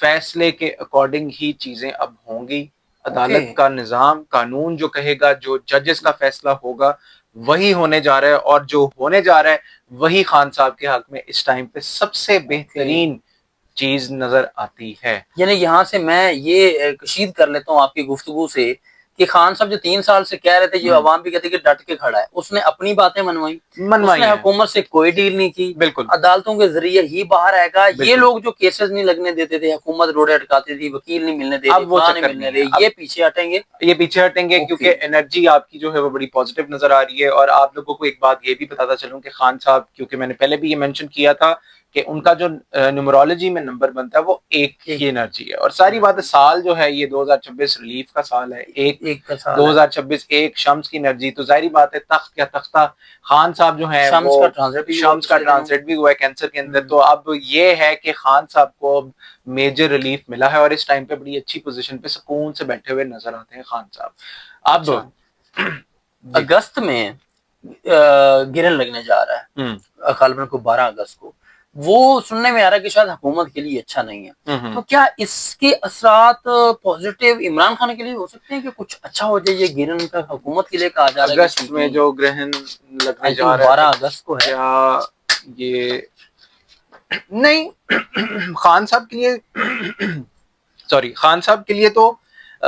فیصلے کے اکارڈنگ ہی چیزیں اب ہوں گی. عدالت کا نظام، قانون جو کہے گا، جو ججز کا فیصلہ ہوگا وہی ہونے جا رہا ہے، اور جو ہونے جا رہا ہے وہی خان صاحب کے حق میں اس ٹائم پہ سب سے بہترین چیز نظر آتی ہے. یعنی یہاں سے میں یہ کشید کر لیتا ہوں آپ کی گفتگو سے کہ خان صاحب جو 3 سال سے کہہ رہے تھے، جو عوام بھی کہتے کہ ڈٹ کے کھڑا ہے، اس نے اپنی باتیں منوائی، اس نے حکومت سے کوئی ڈیل نہیں کی، بالکل عدالتوں کے ذریعے ہی باہر آئے گا. یہ لوگ جو کیسز نہیں لگنے دیتے تھے، حکومت روڑے اٹکاتی تھی، وکیل نہیں ملنے دے اب وہ رہے، چکر ملنے نہیں دے ہے. یہ پیچھے ہٹیں گے. یہ پیچھے ہٹیں گے کیونکہ انرجی آپ کی جو ہے وہ بڑی پازیٹیو نظر آ رہی ہے. اور آپ لوگوں کو ایک بات یہ بھی بتاتا چلوں کہ خان صاحب، کیونکہ میں نے پہلے بھی یہ مینشن کیا تھا کہ ان کا جو نیومرولوجی میں نمبر بنتا ہے وہ ایک ہی انرجی ہے. اور ساری بات سال جو ہے یہ 2026 ریلیف کا سال ہے، ایک 2026 ایک شمس کی انرجی. تو ظاہری بات ہے تخت یا تختہ خان صاحب جو ہیں وہ شمس کا ٹرانزٹ بھی ہوا ہے کینسر کے اندر. تو اب یہ ہے کہ خان صاحب کو میجر ریلیف ملا ہے، اور اس ٹائم پہ بڑی اچھی پوزیشن پہ سکون سے بیٹھے ہوئے نظر آتے ہیں خان صاحب. اب اگست میں گرن لگنے جا رہا ہے، غالباً کو 12 اگست کو. وہ سننے میں آ رہا ہے کہ شاید حکومت کے لیے اچھا نہیں ہے. تو کیا اس کے اثرات پازیٹیو عمران خان کے لیے ہو سکتے ہیں کہ کچھ اچھا ہو جائے؟ یہ گرن کا حکومت کے لیے کہا جا رہا ہے اگست میں جو گرہن لگنے جا رہا ہے 12 اگست کو ہے. کیا یہ نہیں خان صاحب کے لیے خان صاحب کے لیے تو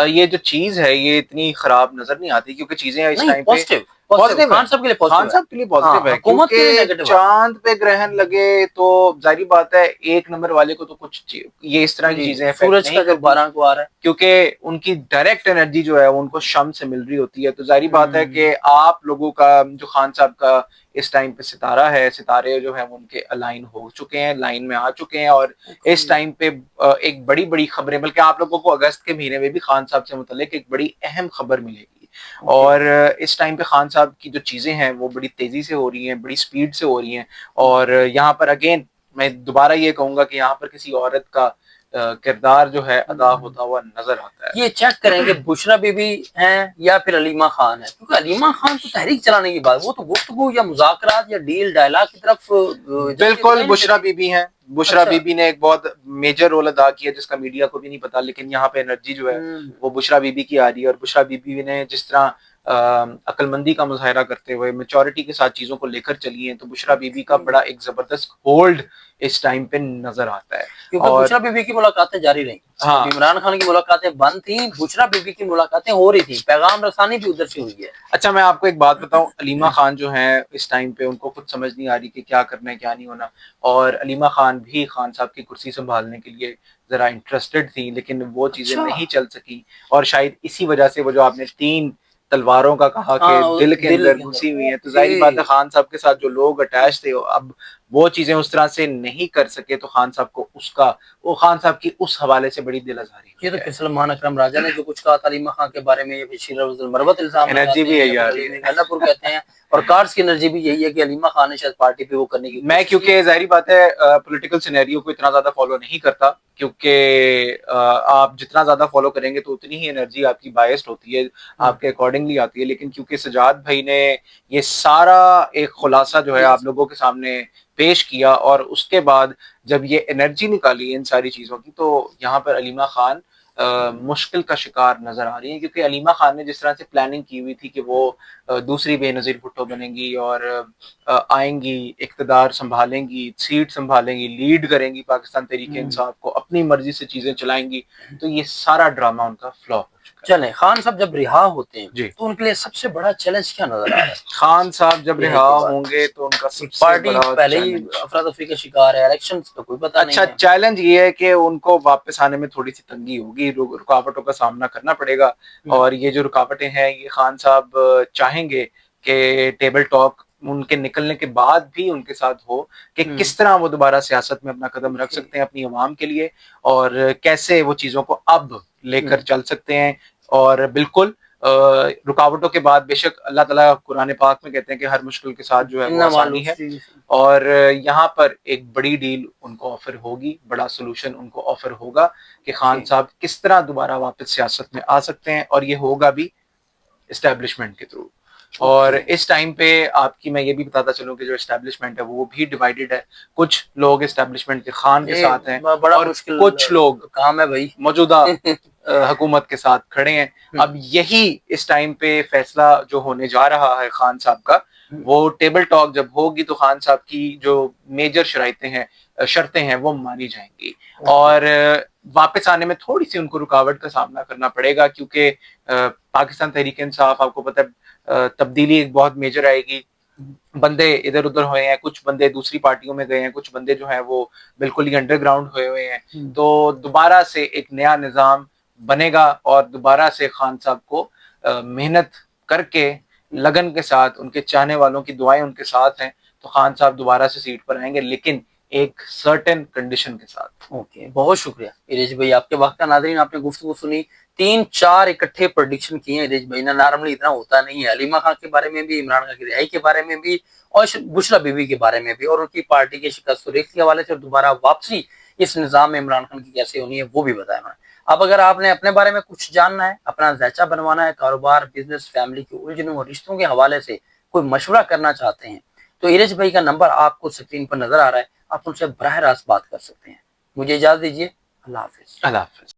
یہ جو چیز ہے یہ اتنی خراب نظر نہیں آتی، کیونکہ چیزیں اس ٹائم پہ پازیٹیو خان صاحب کے لیے پازیٹیو ہے. کیونکہ چاند پہ گرہن لگے تو ظاہری بات ہے ایک نمبر والے کو تو کچھ یہ اس طرح کی چیزیں سورج کا جو 12 کو آ رہا ہے، کیونکہ ان کی ڈائریکٹ انرجی جو ہے ان کو شمس سے مل رہی ہوتی ہے. تو ظاہری بات ہے کہ آپ لوگوں کا جو خان صاحب کا اس ٹائم پہ ستارہ ہے، ستارے جو ہیں ان کے الائن ہو چکے ہیں، لائن میں آ چکے ہیں. اور اس ٹائم پہ ایک بڑی بڑی خبریں، بلکہ آپ لوگوں کو اگست کے مہینے میں بھی خان صاحب سے متعلق ایک بڑی اہم خبر ملے گی. اور اس ٹائم پہ خان صاحب کی جو چیزیں ہیں وہ بڑی تیزی سے ہو رہی ہیں، بڑی سپیڈ سے ہو رہی ہیں. اور یہاں پر اگین میں دوبارہ یہ کہوں گا کہ یہاں پر کسی عورت کا کردار جو ہے ادا ہوتا ہوا نظر آتا ہے. یہ چیک کریں کہ بشرا بی بی ہیں یا پھر علیمہ خان ہے، کیونکہ علیمہ خان تو تحریک چلانے کی بات، وہ تو گفتگو یا مذاکرات یا ڈیل ڈائلاگ کی طرف. بالکل بشرا بی بی ہیں. بشرا بی بی نے ایک بہت میجر رول ادا کیا جس کا میڈیا کو بھی نہیں پتا، لیکن یہاں پہ انرجی جو ہے وہ بشرا بی بی کی آ رہی ہے. اور بشرا بی بی نے جس طرح عقل مندی کا مظاہرہ کرتے ہوئے میچورٹی کے ساتھ چیزوں کو لے کر چلی ہیں، تو بشرا بی بی کا بڑا ایک زبردست ہولڈ اس ٹائم پہ نظر آتا ہے. کیونکہ بشرا بی بی کی ملاقاتیں جاری رہیں، عمران خان کی ملاقاتیں بند تھیں، بشرا بی بی کی ملاقاتیں ہو رہی تھیں، پیغام رسانی بھی ادھر سے ہوئی ہے. اچھا میں آپ کو ایک بات بتاؤں، علیمہ خان جو ہیں اس ٹائم پہ ان کو خود سمجھ نہیں آ رہی کہ کیا کرنا ہے کیا نہیں ہونا. اور علیمہ خان بھی خان صاحب کی کرسی سنبھالنے کے لیے ذرا انٹرسٹڈ تھی، لیکن وہ چیزیں نہیں چل سکی. اور شاید اسی وجہ سے وہ جو آپ نے 3 تلواروں کا کہا کہ دل کے اندر گھسی ہوئی ہیں، تو ظاہری بات ہے خان صاحب کے ساتھ جو لوگ اٹیچ تھے اب وہ چیزیں اس طرح سے نہیں کر سکے. تو خان صاحب کو وہ خان صاحب کی اس حوالے سے بڑی دل آزاری. یہ تو سلمان اکرم راجہ نے جو کچھ کہا تھا علیمہ خان کے بارے میں، یہ بشیر المربت الزام انرجی بھی یہی آ رہی ہے، پور کہتے ہیں. اور کارڈز کی انرجی بھی یہی ہے کہ علیمہ خان نے شاید پارٹی پہ وہ کرنے کی. میں کیونکہ ظاہری بات ہے پولیٹیکل سینیریو کو اتنا زیادہ فالو نہیں کرتا، کیونکہ آپ جتنا زیادہ فالو کریں گے تو اتنی ہی انرجی آپ کی بائسڈ ہوتی ہے، آپ کے اکارڈنگلی آتی ہے. لیکن کیونکہ سجاد بھائی نے یہ سارا ایک خلاصہ جو ہے آپ لوگوں کے سامنے پیش کیا، اور اس کے بعد جب یہ انرجی نکالی ان ساری چیزوں کی، تو یہاں پر علیمہ خان مشکل کا شکار نظر آ رہی ہیں. کیونکہ علیمہ خان نے جس طرح سے پلاننگ کی ہوئی تھی کہ وہ دوسری بے نظیر بھٹو بنیں گی اور آئیں گی، اقتدار سنبھالیں گی، سیٹ سنبھالیں گی، لیڈ کریں گی پاکستان تحریک انصاف کو، اپنی مرضی سے چیزیں چلائیں گی، تو یہ سارا ڈرامہ ان کا فلاپ ہو چکا ہے. چلیں خان صاحب جب رہا ہوتے ہیں تو ان کے لیے سب سے بڑا چیلنج کیا نظر آ رہا ہے؟ خان صاحب جب رہا ہوں گے تو ان کا سب سے پارٹی بڑا پہلے ہی افراتفری کا شکار ہے، الیکشنز کا کوئی پتہ نہیں ہے. اچھا چیلنج یہ ہے کہ ان کو واپس آنے میں تھوڑی سی تنگی ہوگی، رکاوٹوں کا سامنا کرنا پڑے گا. اور یہ جو رکاوٹیں ہیں یہ خان صاحب چاہیں گے کہ ٹیبل ٹاک ان کے نکلنے کے بعد بھی ان کے ساتھ ہو کہ کس طرح وہ دوبارہ سیاست میں اپنا قدم رکھ سکتے ہیں اپنی عوام کے لیے، اور کیسے وہ چیزوں کو اب لے کر چل سکتے ہیں. اور بالکل رکاوٹوں کے بعد بے شک اللہ تعالیٰ قرآن پاک میں کہتے ہیں کہ ہر مشکل کے ساتھ جو ہے وہ آسانی ہے. اور یہاں پر ایک بڑی ڈیل ان کو آفر ہوگی، بڑا سلوشن ان کو آفر ہوگا کہ خان صاحب کس طرح دوبارہ واپس سیاست میں آ سکتے ہیں، اور یہ ہوگا بھی اسٹیبلشمنٹ کے تھرو. اور اس ٹائم پہ آپ کی میں یہ بھی بتاتا چلوں کہ جو اسٹیبلشمنٹ ہے وہ بھی ڈیوائیڈڈ ہے. کچھ لوگ اسٹیبلشمنٹ کے خان کے ساتھ ہیں بڑا اور مشکل کچھ لوگ کام ہے بھائی. موجودہ حکومت کے ساتھ کھڑے ہیں. اب یہی اس ٹائم پہ فیصلہ جو ہونے جا رہا ہے خان صاحب کا, وہ ٹیبل ٹاک جب ہوگی تو خان صاحب کی جو میجر شرطیں ہیں وہ مانی جائیں گی, اور واپس آنے میں تھوڑی سی ان کو رکاوٹ کا سامنا کرنا پڑے گا, کیونکہ پاکستان تحریک انصاف آپ کو پتہ ہے تبدیلی ایک بہت میجر آئے گی. بندے ادھر ادھر ہوئے ہیں, کچھ بندے دوسری پارٹیوں میں گئے ہیں, کچھ بندے جو ہیں وہ بالکل ہی انڈر گراؤنڈ ہوئے ہیں. تو دوبارہ سے ایک نیا نظام بنے گا اور دوبارہ سے خان صاحب کو محنت کر کے لگن کے ساتھ, ان کے چاہنے والوں کی دعائیں ان کے ساتھ ہیں, تو خان صاحب دوبارہ سے سیٹ پر آئیں گے, لیکن ایک سرٹن کنڈیشن کے ساتھ. اوکے, بہت شکریہ ایریج بھائی آپ کے وقت کا. ناظرین آپ نے گفتگو سنی, 3-4 اکٹھے پریڈکشن کیے ہیں ایریج بھائی نے. نارملی اتنا ہوتا نہیں ہے. حلیمہ خان کے بارے میں بھی, عمران خان کی رہائی کے بارے میں بھی, اور بشریٰ بی بی کے بارے میں بھی, اور ان کی پارٹی کے شکست و ریخت کے حوالے سے دوبارہ واپسی اس نظام میں عمران خان کی کیسے ہونی ہے وہ بھی بتایا انہوں نے. اب اگر آپ نے اپنے بارے میں کچھ جاننا ہے, اپنا ذائچہ بنوانا ہے, کاروبار, بزنس, فیملی کے الجھنوں اور رشتوں کے حوالے سے کوئی مشورہ کرنا چاہتے ہیں, تو ایرج بھائی کا نمبر آپ کو اسکرین پر نظر آ رہا ہے, آپ ان سے براہ راست بات کر سکتے ہیں. مجھے اجازت دیجیے. اللہ حافظ. اللہ حافظ.